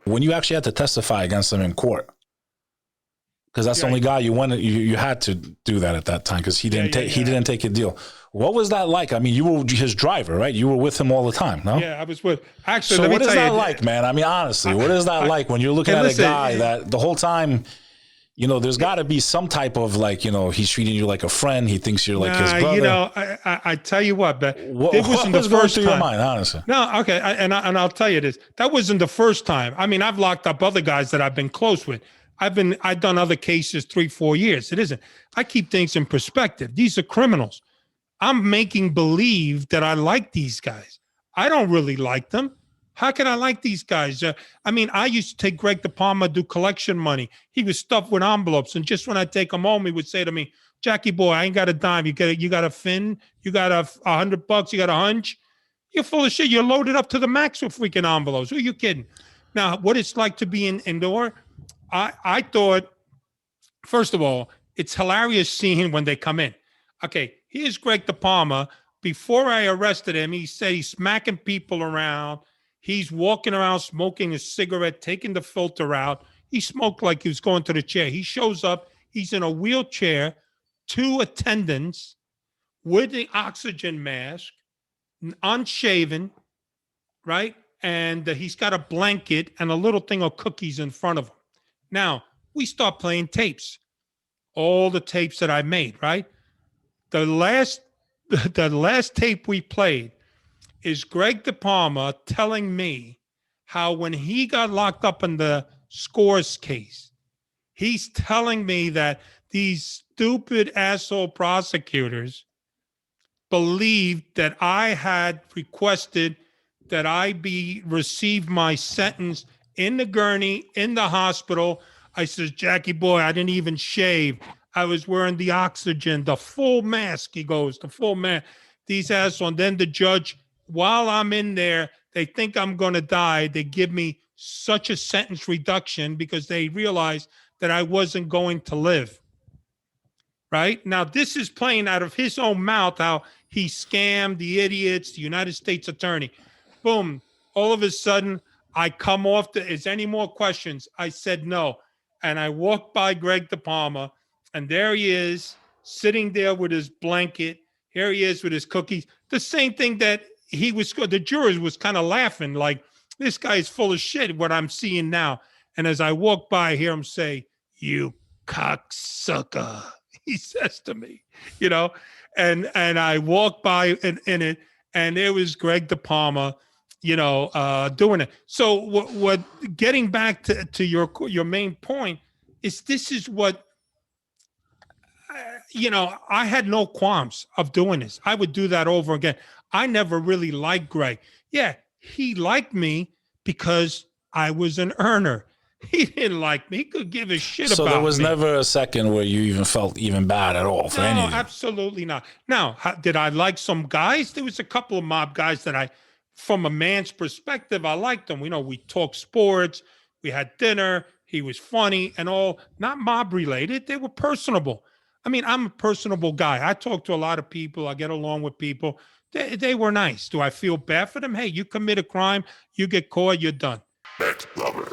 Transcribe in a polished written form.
when you actually had to testify against him in court, because that's the only guy you had to do that at that time, because he didn't take a deal. What was that like? I mean, you were his driver, right? You were with him all the time, no? Yeah, I was with. Actually, so what is that like, man? I mean, honestly, what is that like when you're looking at a guy that the whole time, you know, there's got to be some type of like, you know, he's treating you like a friend. He thinks you're like his brother. You know, I tell you what, but what wasn't the first time. Your mind, honestly? No, okay, and I'll tell you this. That wasn't the first time. I mean, I've locked up other guys that I've been close with. I've done other cases 3-4 years. It isn't. I keep things in perspective. These are criminals. I'm making believe that I like these guys. I don't really like them. How can I like these guys? I mean, I used to take Greg DePalma do collection money. He was stuffed with envelopes, and just when I take him home, he would say to me, "Jackie boy, I ain't got a dime. You got a fin? You got $100? You got a hunch? You're full of shit. You're loaded up to the max with freaking envelopes. Who are you kidding?" Now, what it's like to be indoor? I thought, first of all, it's hilarious seeing when they come in. Okay, here's Greg DePalma. Before I arrested him, he said he's smacking people around. He's walking around smoking a cigarette, taking the filter out. He smoked like he was going to the chair. He shows up. He's in a wheelchair, 2 attendants with the oxygen mask, unshaven, right? And he's got a blanket and a little thing of cookies in front of him. Now, we start playing tapes, all the tapes that I made, right? The last tape we played is Greg DePalma telling me how when he got locked up in the Scores case, he's telling me that these stupid asshole prosecutors believed that I had requested that I receive my sentence in the gurney, in the hospital. I says, "Jackie boy, I didn't even shave. I was wearing the oxygen, the full mask," he goes, "the full mask." These assholes. And then the judge, while I'm in there, they think I'm going to die. They give me such a sentence reduction because they realize that I wasn't going to live. Right? Now, this is playing out of his own mouth how he scammed the idiots, the United States attorney. Boom. All of a sudden, I come off is any more questions? I said no. And I walked by Greg DePalma, and there he is sitting there with his blanket. Here he is with his cookies. The same thing that the jurors was kind of laughing like, this guy is full of shit, what I'm seeing now. And as I walk by, I hear him say, "You cocksucker," he says to me, you know, and I walk by in it, and it was Greg DePalma, you know, doing it. So what getting back to your main point is, this is what, you know, I had no qualms of doing this. I would do that over again. I never really liked Greg. Yeah, he liked me because I was an earner. He didn't like me. He could give a shit about me. So there was never a second where you even felt even bad at all for anything? No, absolutely not. Now, did I like some guys? There was a couple of mob guys that from a man's perspective, I liked them. You know, we talked sports. We had dinner. He was funny and all. Not mob related. They were personable. I mean, I'm a personable guy. I talk to a lot of people. I get along with people. They were nice. Do I feel bad for them? Hey, you commit a crime, you get caught, you're done. That's brother.